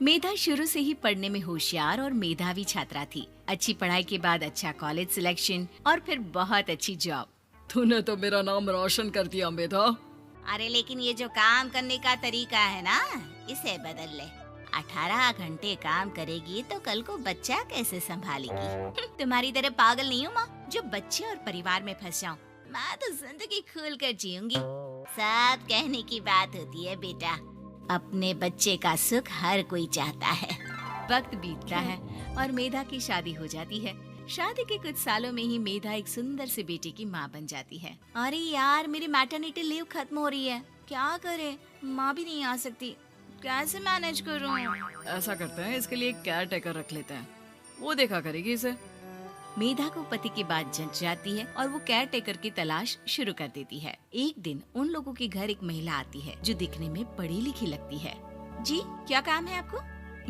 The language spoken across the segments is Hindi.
मेधा शुरू से ही पढ़ने में होशियार और मेधावी छात्रा थी। अच्छी पढ़ाई के बाद अच्छा कॉलेज सिलेक्शन और फिर बहुत अच्छी जॉब। तूने तो मेरा नाम रोशन कर दिया मेधा। अरे लेकिन ये जो काम करने का तरीका है ना, इसे बदल ले। 18 घंटे काम करेगी तो कल को बच्चा कैसे संभालेगी? तुम्हारी तरह पागल नहीं हूँ माँ, जो बच्चे और परिवार में फंस जाऊँ। मैं तो जिंदगी खुल कर जीऊंगी। सब कहने की बात होती है बेटा, अपने बच्चे का सुख हर कोई चाहता है। वक्त बीतता है और मेधा की शादी हो जाती है। शादी के कुछ सालों में ही मेधा एक सुंदर से बेटे की माँ बन जाती है। अरे यार, मेरी मैटरनिटी लीव खत्म हो रही है, क्या करे? माँ भी नहीं आ सकती, कैसे मैनेज करूँ? ऐसा करते हैं, इसके लिए एक केयर टेकर रख लेते हैं, वो देखा करेगी इसे। मेधा को पति की बात जंच जाती है और वो केयर टेकर की तलाश शुरू कर देती है। एक दिन उन लोगों के घर एक महिला आती है जो दिखने में पढ़ी लिखी लगती है। जी, क्या काम है आपको?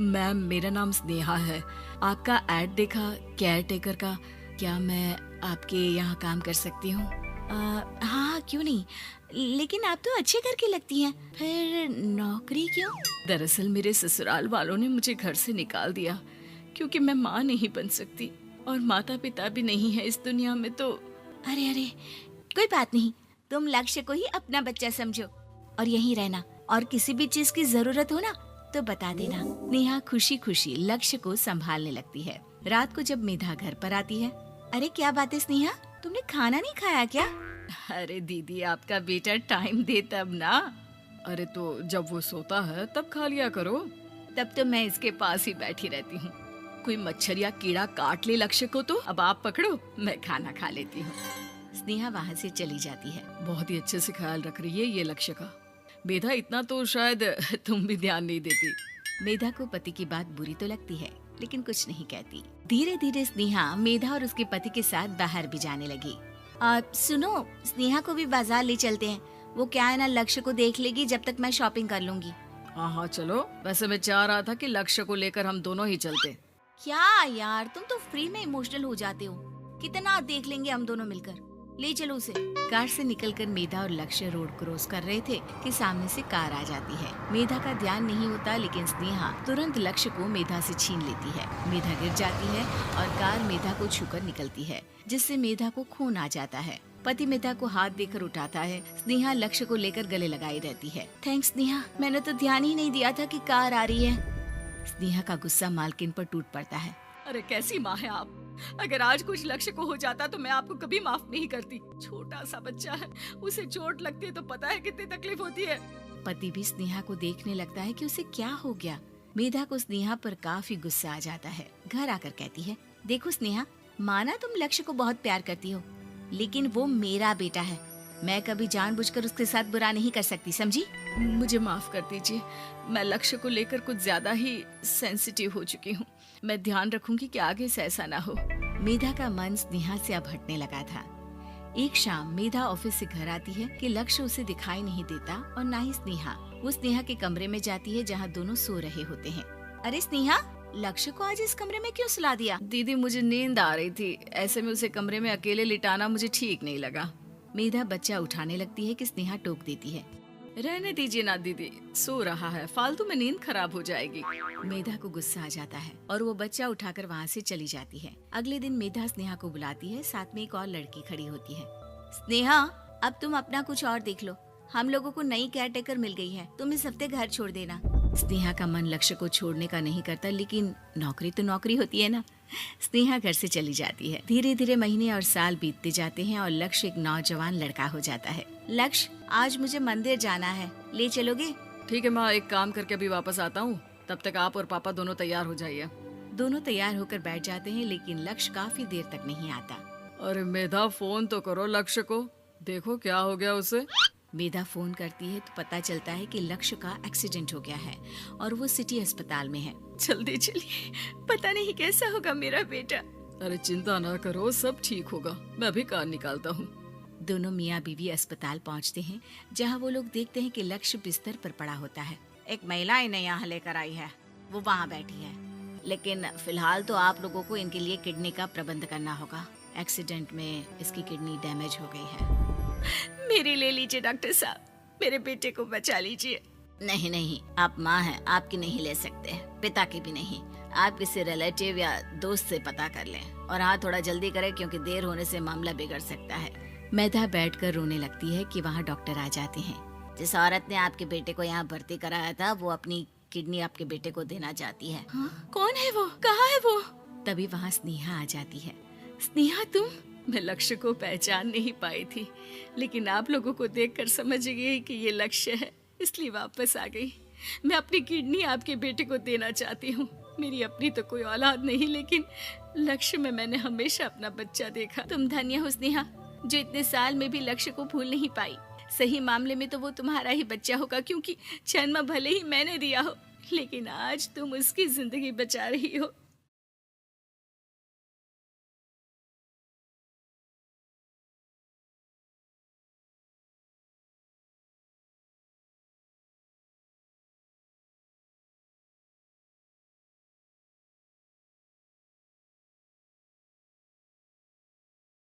मैम, मेरा नाम स्नेहा है। आपका एड देखा केयर टेकर का, क्या मैं आपके यहाँ काम कर सकती हूँ? हाँ, क्यों नहीं, लेकिन आप तो अच्छे घर की लगती हैं, फिर नौकरी क्यों? दरअसल मेरे ससुराल वालों ने मुझे घर से निकाल दिया क्योंकि मैं माँ नहीं बन सकती और माता पिता भी नहीं है इस दुनिया में। तो अरे अरे, कोई बात नहीं, तुम लक्ष्य को ही अपना बच्चा समझो और यहीं रहना, और किसी भी चीज की जरूरत हो ना तो बता देना। नेहा खुशी खुशी लक्ष्य को संभालने लगती है। रात को जब मेधा घर पर आती है, अरे क्या बात है स्नेहा, तुमने खाना नहीं खाया क्या? अरे दीदी, आपका बेटा टाइम दे तब ना। अरे तो जब वो सोता है तब खा लिया करो। तब तो मैं इसके पास ही बैठी रहती हूँ। कोई मच्छर या कीड़ा काट ले लक्ष्य को तो अब आप पकड़ो, मैं खाना खा लेती हूँ। स्नेहा वहाँ से चली जाती है। बहुत ही अच्छे से ख्याल रख रही है ये लक्ष्य का। मेधा, इतना तो शायद तुम भी ध्यान नहीं देती। मेधा को पति की बात बुरी तो लगती है, लेकिन कुछ नहीं कहती। धीरे धीरे स्नेहा मेधा और उसके पति के साथ बाहर भी जाने लगी। सुनो, स्नेहा को भी बाजार ले चलते हैं, वो क्या है ना, लक्ष्य को देख लेगी जब तक मैं शॉपिंग कर लूंगी। हाँ चलो, वैसे मैं चाह रहा था कि लक्ष्य को लेकर हम दोनों ही चलते। क्या यार, तुम तो फ्री में इमोशनल हो जाते हो, कितना देख लेंगे हम दोनों मिलकर, ले चलो उसे। कार से निकलकर मेधा और लक्ष्य रोड क्रॉस कर रहे थे कि सामने से कार आ जाती है। मेधा का ध्यान नहीं होता, लेकिन स्नेहा तुरंत लक्ष्य को मेधा से छीन लेती है। मेधा गिर जाती है और कार मेधा को छूकर निकलती है, जिससे मेधा को खून आ जाता है। पति मेधा को हाथ देकर उठाता है। स्नेहा लक्ष्य को लेकर गले लगाई रहती है। थैंक्स स्नेहा, मैंने तो ध्यान ही नहीं दिया था कि कार आ रही है। स्नेहा का गुस्सा मालकिन पर टूट पड़ता है। अरे कैसी माँ है आप, अगर आज कुछ लक्ष्य को हो जाता तो मैं आपको कभी माफ नहीं करती। छोटा सा बच्चा है, उसे चोट लगती है तो पता है कितनी तकलीफ होती है। पति भी स्नेहा को देखने लगता है कि उसे क्या हो गया। मेधा को स्नेहा पर काफी गुस्सा आ जाता है। घर आकर कहती है, देखो स्नेहा, माना तुम लक्ष्य को बहुत प्यार करती हो, लेकिन वो मेरा बेटा है, मैं कभी जानबूझकर उसके साथ बुरा नहीं कर सकती, समझी? मुझे माफ कर दीजिए, मैं लक्ष्य को लेकर कुछ ज्यादा ही सेंसिटिव हो चुकी हूँ। मैं ध्यान रखूंगी कि आगे से ऐसा ना हो। मेधा का मन स्नेहा से अब हटने लगा था। एक शाम मेधा ऑफिस से घर आती है कि लक्ष्य उसे दिखाई नहीं देता और ना ही स्नेहा। वो स्नेहा के कमरे में जाती है जहाँ दोनों सो रहे होते हैं। अरे स्नेहा, लक्ष्य को आज इस कमरे में क्यों सुला दिया? दीदी, मुझे नींद आ रही थी, ऐसे में उसे कमरे में अकेले लिटाना मुझे ठीक नहीं लगा। मेधा बच्चा उठाने लगती है कि स्नेहा टोक देती है। रहने दीजिए ना दीदी, सो रहा है, फालतू में नींद खराब हो जाएगी। मेधा को गुस्सा आ जाता है और वो बच्चा उठाकर वहाँ से चली जाती है। अगले दिन मेधा स्नेहा को बुलाती है, साथ में एक और लड़की खड़ी होती है। स्नेहा, अब तुम अपना कुछ और देख लो, हम लोगों को नई केयर टेकर मिल गई है, तुम इस हफ्ते घर छोड़ देना। स्नेहा का मन लक्ष्य को छोड़ने का नहीं करता, लेकिन नौकरी तो नौकरी होती है ना। स्नेहा घर से चली जाती है। धीरे धीरे महीने और साल बीतते जाते हैं और लक्ष्य एक नौजवान लड़का हो जाता है। लक्ष्य, आज मुझे मंदिर जाना है, ले चलोगे? ठीक है माँ, एक काम करके अभी वापस आता हूँ, तब तक आप और पापा दोनों तैयार हो जाइए। दोनों तैयार होकर बैठ जाते हैं, लेकिन लक्ष्य काफी देर तक नहीं आता। अरे मेधा, फोन तो करो लक्ष्य को, देखो क्या हो गया उसे। मेधा फोन करती है तो पता चलता है कि लक्ष्य का एक्सीडेंट हो गया है और वो सिटी अस्पताल में है। जल्दी चलिए, पता नहीं कैसा होगा मेरा बेटा। अरे चिंता ना करो, सब ठीक होगा, मैं अभी कार निकालता हूँ। दोनों मियाँ बीवी अस्पताल पहुँचते हैं, जहाँ वो लोग देखते हैं कि लक्ष्य बिस्तर पर पड़ा होता है। एक महिला इन्हें यहाँ लेकर आई है, वो वहाँ बैठी है, लेकिन फिलहाल तो आप लोगों को इनके लिए किडनी का प्रबंध करना होगा। एक्सीडेंट में इसकी किडनी डैमेज हो गई है। मेरी ले लीजिए डॉक्टर साहब, मेरे बेटे को बचा लीजिए। नहीं नहीं, आप माँ हैं, आपकी नहीं ले सकते, पिता की भी नहीं। आप किसी रिलेटिव या दोस्त से पता कर लें, और हाँ थोड़ा जल्दी करें क्योंकि देर होने से मामला बिगड़ सकता है। मेधा बैठकर रोने लगती है कि वहाँ डॉक्टर आ जाते हैं। जिस औरत ने आपके बेटे को यहाँ भर्ती कराया था वो अपनी किडनी आपके बेटे को देना चाहती है। हाँ? कौन है वो? कहाँ है वो? तभी वहाँ स्नेहा आ जाती है। स्नेहा तुम? मैं लक्ष्य को पहचान नहीं पाई थी, लेकिन आप लोगों को देखकर समझ गई कि ये लक्ष्य है, इसलिए वापस आ गई। मैं अपनी किडनी आपके बेटे को देना चाहती हूँ। मेरी अपनी तो कोई औलाद नहीं, लेकिन लक्ष्य में मैंने हमेशा अपना बच्चा देखा। तुम धन्य हो स्नेहा, जो इतने साल में भी लक्ष्य को भूल नहीं पाई। सही मामले में तो वो तुम्हारा ही बच्चा होगा, क्योंकि जन्म भले ही मैंने दिया हो, लेकिन आज तुम उसकी जिंदगी बचा रही हो।